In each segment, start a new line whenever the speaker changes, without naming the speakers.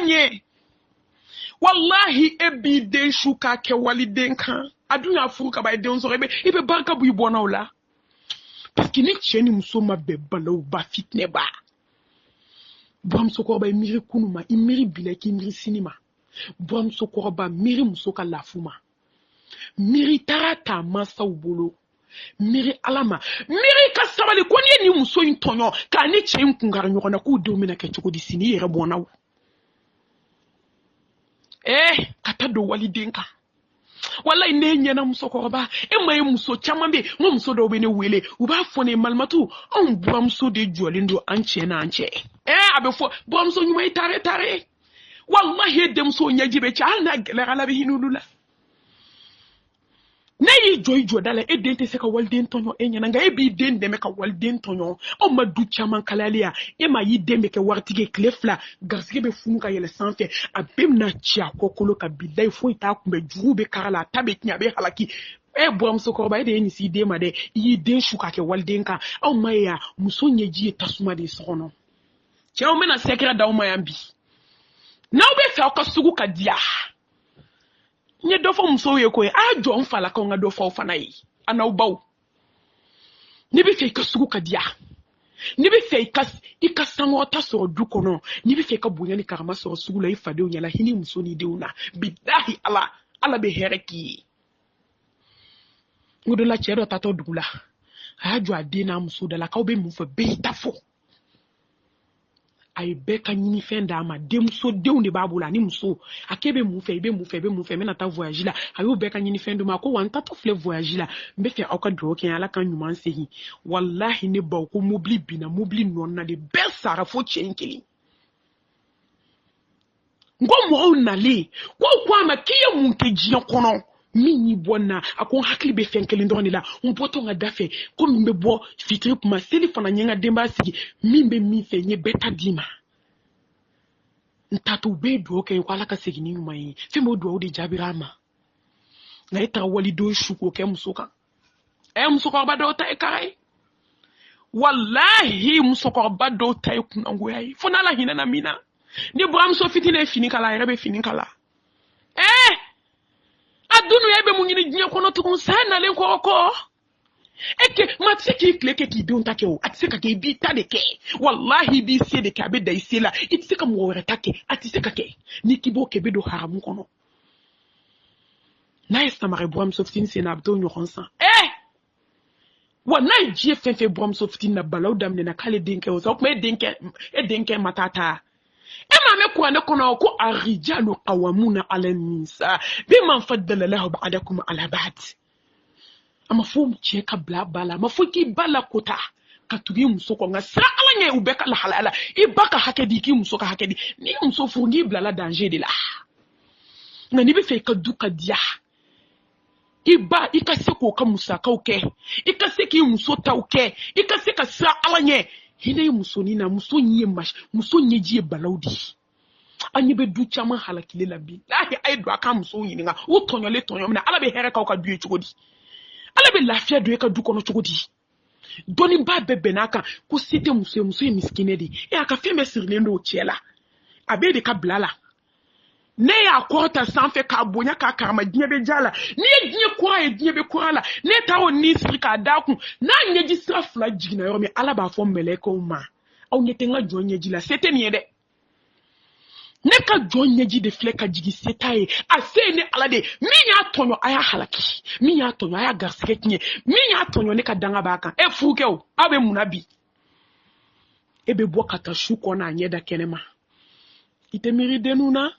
nye wallahi ebi den shuka ke waliden kan adunya furu ka ba den so ibe barka bu ibona ola parce que ni cheni muso ma be balaw ba fitne ba bam sokorba imiri kunuma imiri bilaki imiri sinima bam sokorba miri muso ka lafuma miri tarata masa ubolo miri alama miri ka sabali ko ni muso intonyo ka ni chen kungara nyokona ku de omena ke choko disini yere bona wo kata do walidenka wallahi ne nyana muso koroba mai muso chamambe mo muso do bene wele uba fone malmatu on buamso de jolindo anche na anche abefo buamso nyuma tare wallahi dem so nyajibe cha na gelera la be hinulula Nayi joy dala dente se ka walden tonyo nyana nga bi den de me ka walden tonyo o ma du chaman kalalia ma yi dembe ke wartige klefla garsige be funu ka yele sanfe abem na chia kokolo ka bidai fo ita kumbe juru be karala tabe nya be halaki boam sokorba de ni si de ma de yi den shuka ke walden ka o ma ya muso nyeji tasuma de sono che o mena sekra da o ma yambi na o be fa ka sugu ka dia nye dofo muso ye ko ajo mfala ka nga dofo fana yi ana ubaw ni bi fe ka sugu ka dia ni bi fe ka sango ta so du kono ni bi fe ka bunya ni karama so sugu la ifade o nyala hini muso ni de una billahi ala be hereki ngodola chero tato dugula ajo adena muso dala ka obe mu fe be tafo ay beka nyini fenda ama demso deunde babula ni muso akebe mu fe mena ta voyage la ayo beka nyini fenda ma ko wanta to fle voyage la mbe fe aka do ken ala kan nyuma nsehi wallahi ne ba ko mobli bina mobli nonna de besara fo chenkeli ngomo onale ko ma kiye munke jiyan kono mini bona akon hakli be fenkeli ndoni la on poto nga dafe ko mbe bo fitri kuma seli fana nyenga demba sigi mimbe mi fe nye beta dima ntatu be do ke ko ala ka sigi ni mai fe mo do de jabirama na ita wali do shuko ke musoka musoka ba do ta kai wallahi musoka ba do ta kuna ngoyi fona la hina na mina ni bram so fitine fini kala rebe fini kala adunu ebe munyini jinya kono tukun sana le ko eke matseki kleke ki bi untake o atiseka ke bi tadeke wallahi bi se de ka be da isela itiseka mo wore take atiseka ke ni kibo ke be do haramu kono na istamare boam softin se na abdo nyoronsa wa na jie fefe boam softin na balawdam ne na kale denke o so me denke matata me kwana kono ko arijalu qawamuna ala nisa bima faddala lahu ba'dakum ala ba'd ama fum che ka bla bala mafuki bala kota ka tugi musoko nga sa ala nye ubeka la halala ibaka hakedi ki musoka hakedi ni muso fungi bla la danger de la ngani be fe ka duka dia iba ikase ko ka musaka oke ikase ki muso ta oke ikase ka sa ala nye hine muso ni na muso nye mash muso nye ji balaudi anyibe du chama halakile la bi lahi ay do aka muso yin nga o tonyo le tonyo na ala be here ka ka duye chugodi ala be lafia duye ka du kono chugodi doni ba bebe naka ko site muso miskine di aka fe mesirle ndo chela abe de ka blala ne ya kwota sanfe ka bonya ka karama dinye jala ne dinye kwa e dinye be kwala ne tawo ni sirika daku na nyeji safla jigina yo me ala ba fo meleko ma au nyetenga jonye jila sete miede ne ka jonye ji de fleka jigi setaye ase ne ala de minya tonyo aya halaki minya tonyo aya garsike kinye minya tonyo ne ka danga baka fuke o abe munabi ebe bokata shuko na nyeda kenema ite miri denuna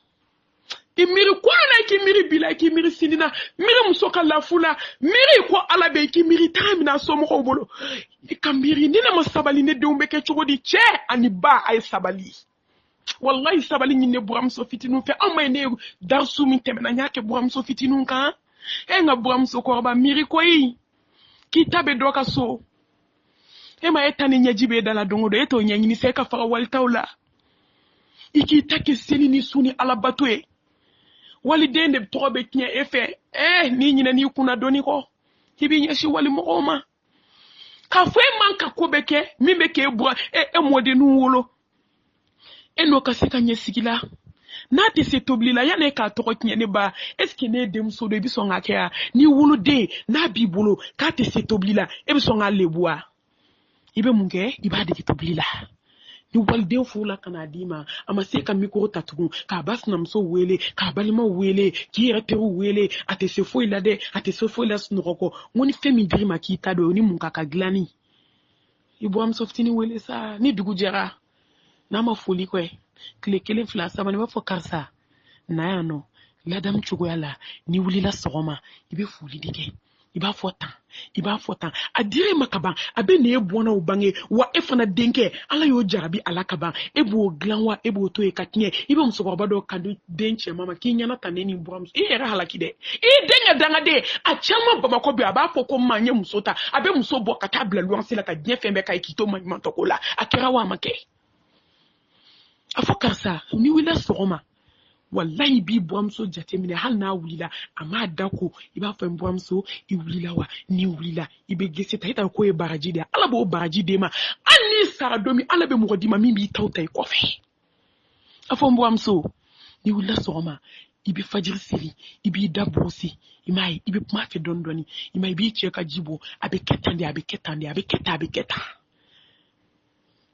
imiri kwana ki miri bila ki miri sinina miri musoka lafula miri ko alabe ki miri tamina somo ko bolo ikambiri nina masabali ne de umbeke chogodi che ani ba ay sabali wallahi sabali nyine buram so fitinu fe amay ne darsu min temena nyake buram so fitinu kan nga buram so ko ba miri ko yi kitabe doka so ma etani nyajibe dala dongo do eto nyanyini se ka fara wal tawla iki take selini suni alabatoe wali dende tobe kien efe ni nyina ni kuna doni ko hibi nyeshi wali mooma ka fwe manka ko beke mi beke bua mode nu wolo eno ka sika nyesigila n'a te se tobili la ya ne ka tɔgɔ tiɲɛ ne ba est ce que ne denmuso do i bi sɔn ka kɛ ni woloden n'a b'i bolo k'a te se tobili la e bi sɔn ka lebu wa i bɛ mun kɛ i b'a dege tobili la ni waliden furula ka n'a d'i ma a ma se ka mikoro ta tugun k'a ba sinamuso wele k'a balimaw wele k'i yɛrɛ teriw wele a tɛ se foyi la dɛ a tɛ se foyi la sunɔgɔ kɔ n ko ni fɛn min dir'i ma k'i ta don o ni mun ka dilanni i buranmuso fitinin wele sa ni dugu jɛra n'a ma foli kɔ tile 1 2 3 i b'a fɔ karisa na yan nɔ ladamu cogoya la ni wulila sɔgɔma i bɛ foli de kɛ i b'a fɔ tan a dira e ma ka ban a bɛ nin e bɔnnaw bange wa e fana denkɛ ala y'o jarabi ala ka ban e b'o dilan wa e b'o to yen ka tiɲɛ i bɛ musokɔrɔba dɔ ka di den cɛman ma k'i ɲɛna ta ne ni buramuso i yɛrɛ halaki dɛ i den ka dangaden a caman bamakɔ bi a b'a fɔ ko maa n ye muso ta a bɛ muso bɔ ka taa bila luwanse la ka diɲɛ fɛn bɛɛ k'a ye k'i to maɲumantɔ ko la a kɛra wa a ma kɛ a fɔ karisa ni wulila sɔgɔma wallahi b'i buranmuso jateminɛ hali n'a wulila a m'a da ko i b'a fɔ n buranmuso i wulila wa ni wulila i bɛ gese ta i t'a ko ye baraji de ye ala b'o baraji d'e ma hali n'i sara don min ala bɛ mɔgɔ d'i ma min b'i taw ta i kɔfɛ a fɔ n buranmuso ni wulila sɔgɔma i bɛ fajiri seli i b'i da bɔsi i m'a ye i bɛ kuma fɛ dɔɔni dɔɔni i m'a ye i b'i cɛ ka ji bɔ a bɛ kɛ tan de a bɛ kɛ tan de a bɛ kɛ tan a bɛ kɛ tan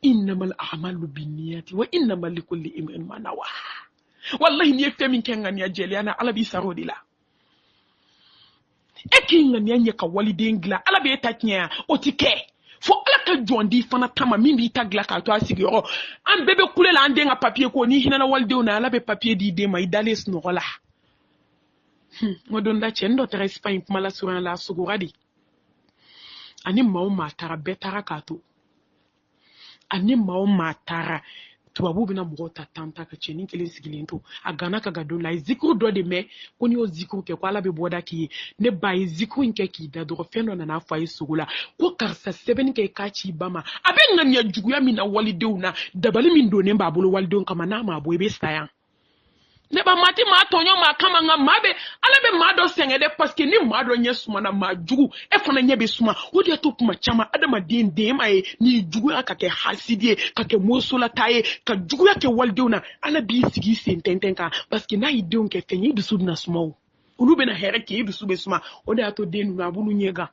innamal a'malu binniyati wa innamal likulli imrin ma nawa wallahi ni ye fɛn min kɛ ŋaniya jɛlenya na ala b'i sara o de la e k'i ŋaniya ɲɛ ka waliden dilan ala b'e ta tiɲɛ o ti kɛ fo ala ka jɔn di fana tama min b'i ta dilan k'a to a sigiyɔrɔ an bɛɛ bɛ kule la an den ka papiye ko n'i hinɛna walidenw na ala bɛ papiye di den ma i dalen sunɔgɔ la n don da cɛnin dɔ taara Espagne kuma la surunya la a sogora de ani maa o maa taara bɛɛ taara k'a to ani maa o maa taara tubabu bɛna mɔgɔw ta tan ta ka cɛnin kelen sigilen to a gana ka ga don la a ye zikuru dɔ de mɛn ko n'i y'o zikuru kɛ ko ala bɛ bɔda k'i ye ne ba a ye zikuru in kɛ k'i da dɔgɔ fɛn dɔ nana fɔ a ye sogo la ko karisa sɛbɛnni kɛ k'a ci i ba ma a bɛ ŋaniya juguya min na walidenw na dabali min donnen b'a bolo walidenw kama n'a ma bɔ i bɛ sa yan ne ba maa ti maa tɔɲɔ maa kama nka maa bɛ ala bɛ maa dɔ sɛgɛn dɛ parce que ni maa dɔ ɲɛ sumana maa jugu e fana ɲɛ bɛ suma o de y'a to kuma caman adamaden den ma ye n'i juguya ka kɛ hasidi ye ka kɛ mosolata ye ka juguya kɛ walidenw na ala b'i sigi sen tɛntɛn kan parce que n'a y'i denw kɛ fɛn ye i dusu bɛna suma o olu bɛna hɛrɛ kɛ i dusu bɛ suma o de y'a to den ninnu a b'olu ɲɛ gan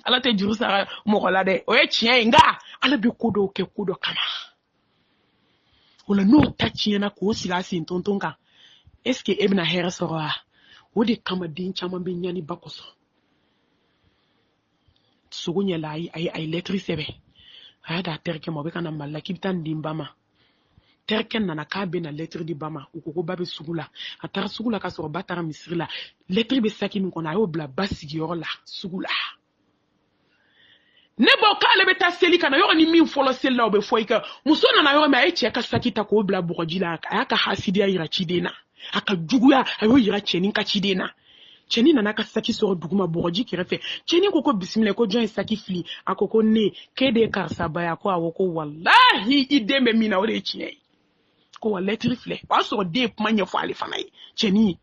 ala tɛ juru sara mɔgɔ la dɛ o ye tiɲɛ ye nka ala bɛ ko dɔw kɛ ko dɔ kama o la n'o ta tiɲɛna k'o sigi a sen tonton kan est ce que e bɛna hɛrɛ sɔrɔ wa o de kama den caman bɛ ɲani ba kosɔn sogo ɲɛ la a ye lɛtiri sɛbɛn a y'a d'a terikɛ ma o bɛ ka na mali la k'i bɛ taa nin di n ba ma terikɛ nana k'a bɛ na lɛtiri di ba ma u ko ko ba bɛ sugu la a taara sugu la k'a sɔrɔ ba taara misiri la lɛtiri bɛ saki min kɔnɔ a y'o bila ba sigiyɔrɔ la sugu la ne b'o k'ale bɛ taa seli ka na yɔrɔ ni min fɔlɔ seli la o bɛ fɔ i kan muso nana yɔrɔ min a ye cɛ ka saki ta k'o bila bɔgɔji la a y'a ka hasidiya yira ciden na a ka juguya a y'o yira cɛnin ka ciden na cɛnin nana ka saki sɔrɔ duguma bɔgɔji kɛrɛfɛ cɛnin ko bisimila ko jɔn ye saki fili a ko ne k'e de ye karisa ba ye a ko awɔ ko walahi i den bɛ min na o de ye tiɲɛ ye ko wa lɛtiri filɛ o y'a sɔrɔ den ye kuma ɲɛfɔ ale fana ye cɛnin ye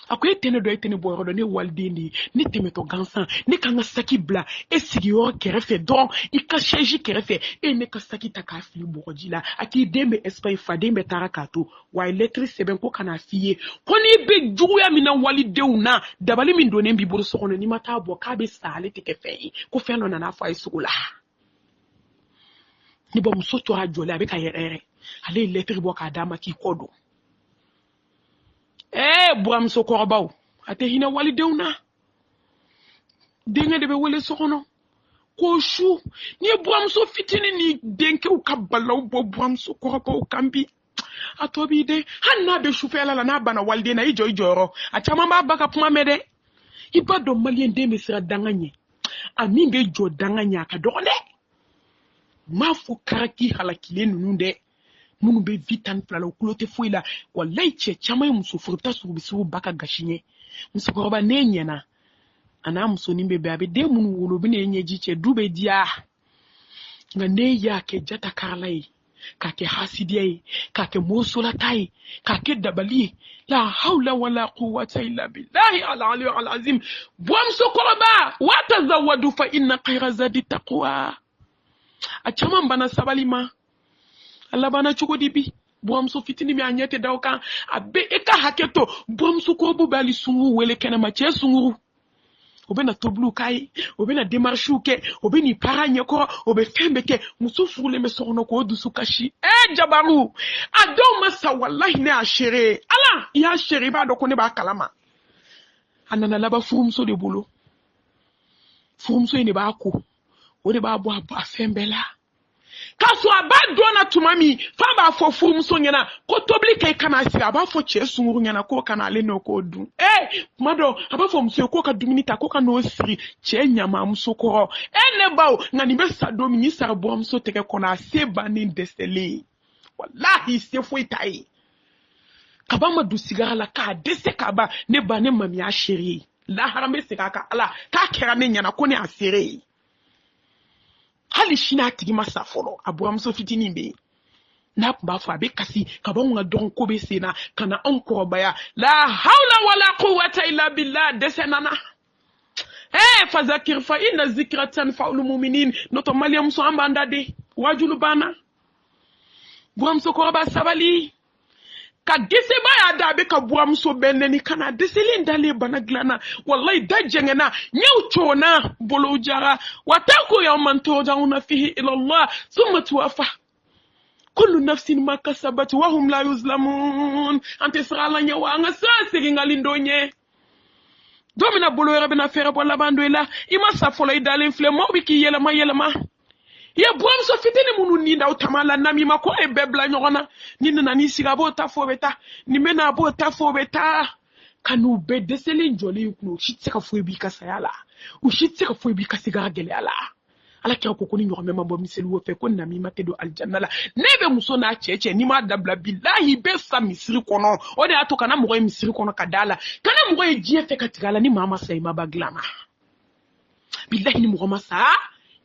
a ko e tɛ ne dɔn e tɛ ne bɔ yɔrɔ dɔn ne ye waliden de ye ne tɛmɛtɔ gansan ne ka n ka saki bila e sigiyɔrɔ kɛrɛfɛ dɔrɔn i ka sɛji kɛrɛfɛ e ne ka saki ta k'a fili bɔgɔji la a k'i den bɛ Espagne faden bɛ taara k'a to wa a ye lɛtiri sɛbɛn ko kana f'i ye ko n'i bɛ juguya min na walidenw na dabali min donnen b'i bolo so kɔnɔ n'i ma taa bɔ k'a bɛ sa ale tɛ kɛ fɛn ye ko fɛn dɔ nana fɔ a ye sugu la ni bɔ muso tora jɔlen a bɛ ka yɛrɛ ale ye lɛtiri bɔ k'a d'a ma k'i kɔ don buramuso kɔrɔbaw a tɛ hinɛ walidenw na denkɛ de bɛ wele so kɔnɔ ko su ni ye buramuso fitinin ni denkɛw ka balaw bɔ buramuso kɔrɔbaw kan bi a tɔ b'i den hali n'a bɛ sufɛla la n'a banna waliden na i jɔ i jɔyɔrɔ a caman b'a ba ka kuma mɛn dɛ i b'a dɔn maliyɛn den bɛ siran danga ɲɛ a min bɛ jɔ danga ɲɛ a ka dɔgɔn dɛ m'a fɔ karaki halakilen ninnu dɛ minnu bɛ vie 12 la u tulo tɛ foyi la walayi cɛ caman ye muso furuta sugu ba ka gasi ɲɛ musokɔrɔba ne ɲɛna a n'a musonin bɛ bɛn a bɛ den minnu wolo u bɛ na ɲɛji cɛ du bɛ diya nka ne y'a kɛ jata karala ye k'a kɛ hasidiya ye k'a kɛ mosolata ye k'a kɛ dabali ye la hawla wala quwwata illa billahi al-aliyyil azim buramuso kɔrɔba wa tazawwadu fa inna khayra zadi taqwa a caman bana sabali ma Allah bana cogo di bi buramso fitini mi anyete daw kan abe eka haketo buramso ko bu bali sungu wele kena ma che sungu obe na toblu kai obe na démarche ke obe ni paranye ko obe fembe ke muso furule me sono ko dusu kashi jabaru ado masa wallahi ne ashere ala ya shere ba do ko ne ba kalama anana laba furumso de bolo furumso ne ba ko o de ba bo afembe la kaso abado na tumami fa ba fo furumso nyana ko tobli kai kana si aba fo che sunguru nyana ko kana le no ko du mado aba fo mso ko ka duminita ko ka no siri che nyama mso ko ne bawo ngani be sado mi sar bo mso teke kona se bani desele wallahi se fo itai kaba ma du sigara la ka dese kaba ne bani mami a chérie la harame se ka ala ka kera ne nyana ko ne asere hali shina tigi masa folo abuamso fitini be na ba fa be kasi kabonga don ko be sena kana onko baya la hawla wala quwwata illa billah desenana fazakir fa inna zikratan fa'ul mu'minin noto maliam so ambanda de wajulu bana buamso ko ba sabali ka gese baya da be ka buamso beneni kana desele ndale bana glana wallahi dajengena nyew chona bolo jara wataku yawman turja'una fihi ila Allah thumma tuwaffa kullu nafsin ma kasabat wa hum la yuzlamun ante sala nyawa nga sasi ngalindonye domina bolo yara bena fere bola bandoila ima safolo idale infle mo biki yelama ya buamso fitene munu ni ndaw tamala nami mako e bebla nyogona ni nani sigabo ta fobeta ni mena bo ta fobeta kanu be desele njole yukno shitseka fobi kasayala u shitseka fobi kasiga gele ala kya ko koni nyogome mambo miselu wo fe ko nami matedo aljanna la nebe muso na cheche ni ma dabla billahi be sa misiri kono o de atoka na mo misiri kono kadala kana mo ejie fe katigala ni mama sa ima baglana billahi ni mo masa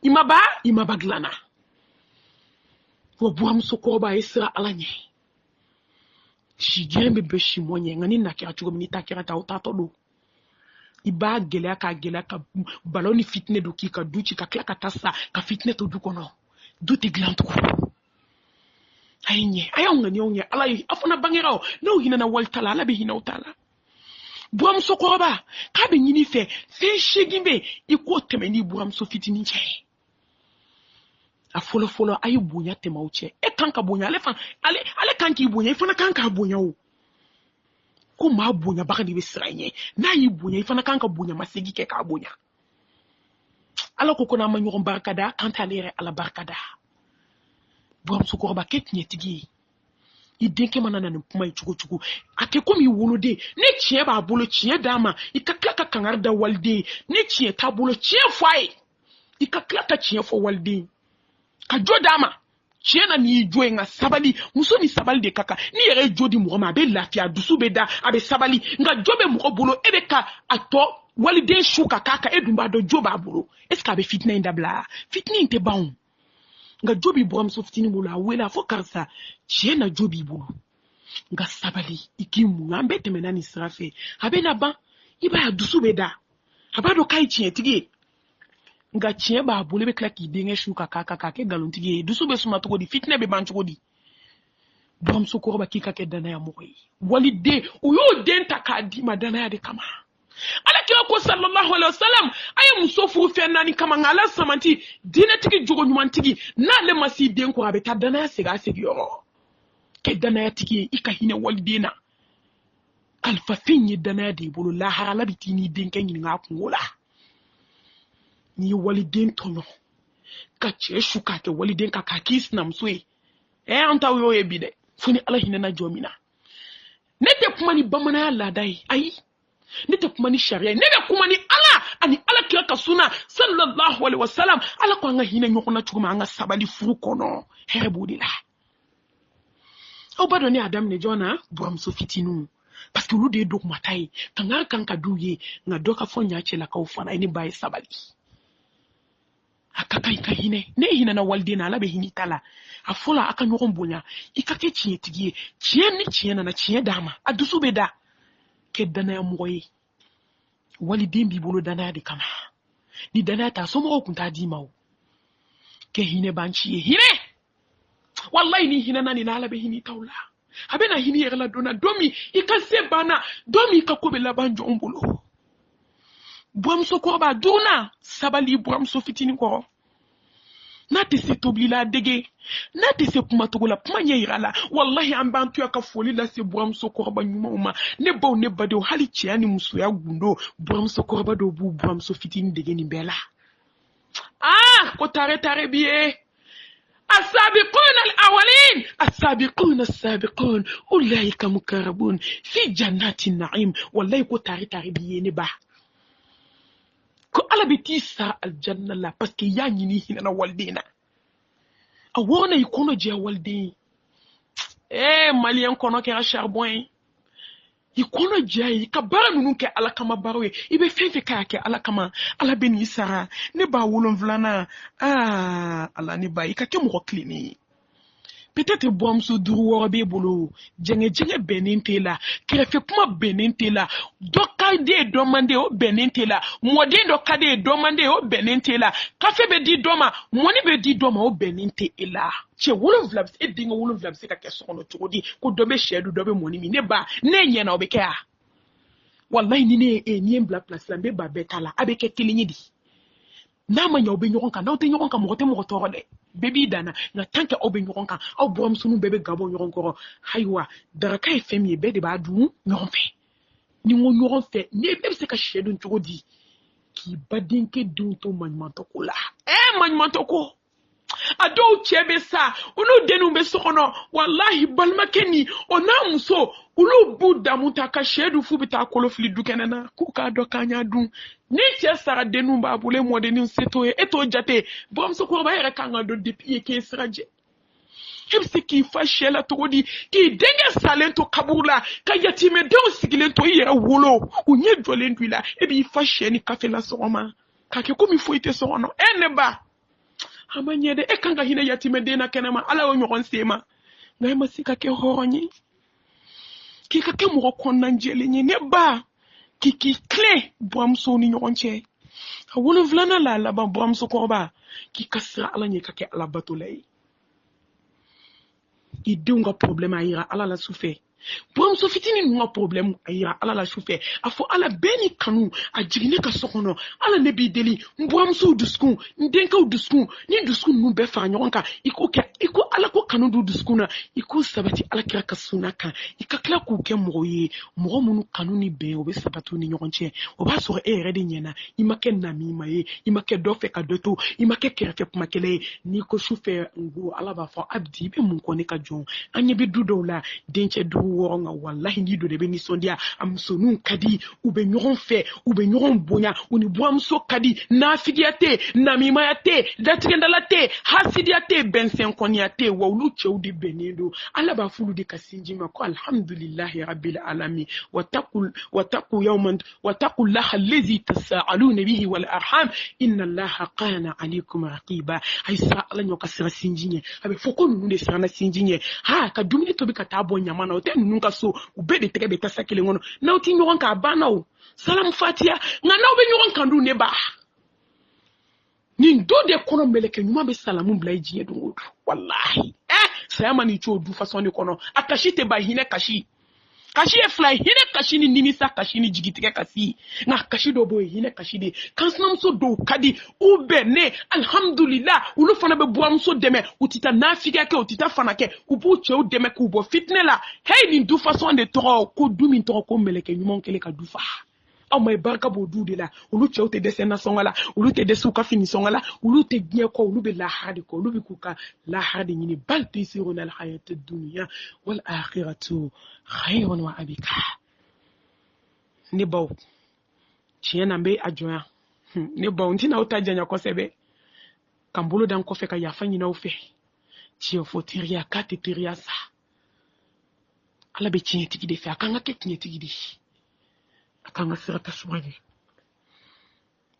ima baglana wo buamso ko ba isra alanye shigirembe be shimonye ngani nakira chugo minita kira ta utatodo iba gelea ka baloni fitne do ki ka duchi ka klaka tasa ka fitne to du kono du ti glanto aynye ayonga ni onye alay afuna bangero no hina na waltala ala be hina utala buam sokoroba ka be nyini fe shigimbe iko temeni buam so fitini nche afolo ayu bunya tema uche kanka bunya ale kanki bunya ifana kanka bunya o ko ma bunya baka di besranye na yi bunya ifana kanka bunya masegi ke ka bunya ala ko kona manyo barkada kanta lere ala barkada buam sukoro ba ketnye tigi idenke manana ne puma ichugo ake ko mi wolode ne chie ba bolo chie dama ikaklaka kangarda walde ne chie tabulo chie fai ikaklaka chie fo walde ka jodama chiena ni joe nga sabali muso ni sabali de kaka ni yere jodi mo ma be lafia dusu be da abe sabali nga jobe mo bolo ebe ka ato walide shuka kaka edumba do joba bolo eska be fitna indabla fitna inte baun nga jobi boam so fitini bolo awela fo karsa chiena jobi bolo nga sabali ikimu ngambe temenani srafe abe na ba iba ya dusu be da abado kai chie tige nga chie ba bole be klaki denge shuka kaka ke galontige dusu be suma to di fitne be bancho di bom so ko ba kika ke dana ya moyi walide uyo denta ka di madana ya de kama ala kira ko sallallahu alaihi wasallam ay musofu fe nani kama ngala samanti dina tigi jogo nyumantigi na le masi den ko abe ta dana ya sega segyo ke dana ya tigi ika hine walide na alfa finyi dana ya de bolo la harala bitini den ken nga kungola ni waliden tono ka che shuka ke waliden ka kis na mswe anta yo ebide funi ala hinana jomina nete kuma ni bamana ya ladai ai nete kuma ni sharia nete kuma ni ala ani ala kira ka suna sallallahu alaihi wasallam ala ko nga hina nyokona chuma nga sabali furu kono herebudila obado ni adam ne jona buam so fitinu parce que lu de dok matai kanga kanka duye nga doka fonya chela ka ufana ni bai sabali akaka ikahine ne hina na walde na labe hini tala afola aka nyokon bonya ikake chie tigie chie ni chie na chie dama adusu beda ke dana ya moye walide mbi bolo dana de kama ni dana ta somo kunta di mawo ke hine banchi hine wallahi ni hina nani na ala be hini tawla abena hini yela dona domi ikase bana domi ikakobe labanjo ombulo Bramso ko ba duna sabali Bramso fitini ko nati se tobli la dege nati se kuma togo la kuma nyira la wallahi an bantu ya ka foli la se Bramso ko ba nyuma uma ne baw ne bade hali ciani muso ya gundo Bramso ko ba do bu Bramso fitini dege ni bela ko tare biye السابقون الأولين السابقون السابقون أولئك مقربون في جنات النعيم والله يكو تاري بيني با ko ala be ti sa aljanna la parce que ya nyini hina na waldena a wona ikono je walde malien kono ke charbon ikono je ka bara nunu ke ala kama barwe ibe fefe ka ke ala kama ala beni sara ne ba wolon vlana ala ne ba ka ke mo klini peut-être Bramso duru be bolo jenge benente la krefe kuma benente la doka de domande o benente la modi doka de domande o benente la kafe be di doma moni be di doma o benente la che wolo vlabs e dinga wolo vlabs ka keso no todi ko dobe shedu dobe moni mi ne ba ne nya na obeke a wallahi ni ne ni en black place la be ba betala abeke kilinyi di na ma nyaw be nyoron kan na te nyoron kan mo te mo toro de baby dana na tanke obe nyoron kan aw Bramso nu bebe gabo nyoron ko haywa daraka e femi be de ba du nyoron fe ni mo nyoron fe ne be se ka shedu ntodi ki badinke dun to manmanto ko la manmanto ko ado chebe sa unu denu be sokono wallahi balmakeni ona muso ulu buda mutaka shedu fubita kolofli dukenena kuka dokanya dun ni tia sara denu ba bule modeni seto eto jate Bramso ko ba yere kanga do depuis ke sraje hebsi ki fashela todi ki denga salento kabula ka yatime do sigilento yere wolo unye jolendu la ebi fasheni kafela soma kake komi foite sono eneba amanyede kanga hina yatime dena kenema ala o nyoron sema ngai masika ke horonyi ki ka ke mo konna njele ni ne ba ki clé Bramso ni nyoronche wolo vlana la ba Bramso ko ba ki kasra ala ni ka ke ala batulay idunga problème ayira ala la souffert Bramso fitini nunga problème ayira ala la souffert afo ala beni kanu a jigine ka sokono ala ne bi deli Bramso duskun ndenka duskun ni duskun nu be fa nyonka iko ala ko kanu du duskuna iko sabati ala kira ka sunaka ikakla ku ke moye mo munu kanu ni be obe sabatu ni nyonche oba so rede nyena imake nami maye imake dofe ka doto imake kerefe pumakele ni ko souffert ngo ala ba fa abdi be mun ko ne ka jon anye be dudola denche du woronga wallahi ni do de be ni sondia am sonu kadi ube nyoron fe ube nyoron bonya uni Bramso kadi na fidiate na mimayate datrendalate hasidiate bensen koniate wawlu chewdi benido ala ba fulu de kasinji mako alhamdulillahi rabbil alamin wattaqu yawman wattaqu allaha allazi tasaaluna bihi wal arham inna allaha kana alaykum raqiba aysa ala nyoka sira sinjinye abe foko nunu de sira na sinjinye ka dumini to bi ka tabo nyama na oten nunka so ube de tege beta sakile ngono na oti nyoron ka bana o salam fatia nga na ube nyoron kan du ne ba ni do de kono meleke nyuma be salamu blai jinye du wallahi sayama ni cho du façon ni kono akashite ba hine kashi e fly hine kashi ni nimisa kashi ni jigitike kasi na kashi do boy hine kashi de kansnam so do kadi ubene alhamdulillah ulu fana be Bramso deme utita nafika ke utita fana ke ubu cheu deme ku bo fitne la hey ni du façon de tro ko du min tro ko meleke nyumon kele ka du fa aw may barka bo du de la ulu cheu te desena songala ulu te desu ka fini songala ulu te gye ko ulu be la hadi ko ulu be kuka la hadi ni bal tisiruna al hayat ad dunya wal akhiratu khayrun wa abika ni baw chiyena mbe ajoya ni baw ntina utajanya ko sebe kambulu dan ko fe ka yafanyi na ufe chiyo fotiria kati tiria sa ala be chinye tigide fe akanga ke chinye tigide akanga sira kasumani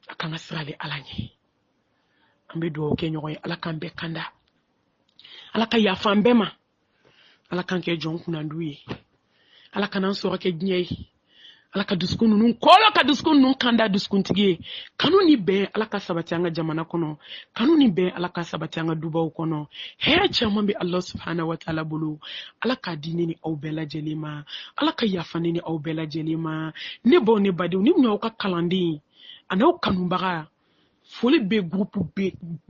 akanga sira le alanye ambe do ke nyoy ala kambe kanda ala ka yafambe ma ala kanke jonku na nduye ala kanan soro ke gnye ala ka dusukun ninnu kɔlɔ ka dusukun ninnu kanda dusukuntigi kanu ni bɛn ala ka sabati an ka jamana kɔnɔ kanu ni bɛn ala ka sabati an ka dubaw kɔnɔ hɛrɛ caman bɛ ala subhanahu wa taala bolo ala ka di ne ni aw bɛɛ lajɛlen ma ala ka yafa ne ni aw bɛɛ lajɛlen ma ne baw ne badenw ni mun y'aw ka kalanden a n'aw kanubaga foli bɛ groupe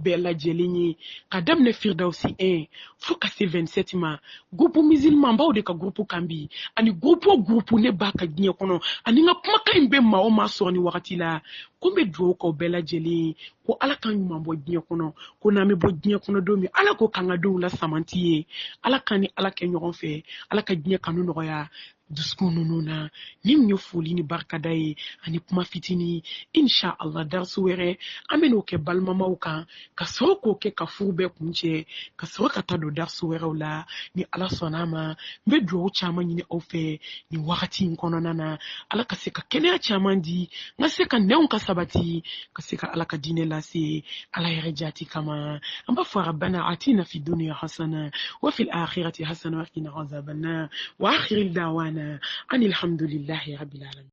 bɛɛ lajɛlen ye ka daminɛ firdausi 1 fo ka se 27 ma groupe musulman baw de ka groupe kan bi ani groupe o groupe ne b'a ka diɲɛ kɔnɔ ani n ka kumakan in bɛ maa o maa sɔrɔ ni wagati la ko n bɛ dugawu k'aw bɛɛ lajɛlen ko ala ka ɲuman bɔ diɲɛ kɔnɔ ko n'an bɛ bɔ diɲɛ kɔnɔ don min ala ko k'an ka denw lasamanti ye ala ka ni ala kɛ ɲɔgɔn fɛ ala ka diɲɛ kanu nɔgɔya dusukun ninnu na ni mun ye foli ni barikada ye ani kuma fitinin insha Allah darsu wɛrɛ an bɛ n'o kɛ balimamaw kan ka sɔrɔ k'o kɛ ka furu bɛɛ kun cɛ ka sɔrɔ ka taa don darsu wɛrɛw la ni ala sɔnna ma n bɛ dugawu caman ɲini aw fɛ nin wagati in kɔnɔna na ala ka se ka kɛnɛya caman di n ka se ka nɛnw ka sabati ka se ka ala ka diinɛ lase ala yɛrɛ jati kama an b'a fɔ rabbana atina fi dunya hasana wa fil akhirati hasana wa qina azaban nar wa akhiril da'wana anil hamdulillahi rabbil alamin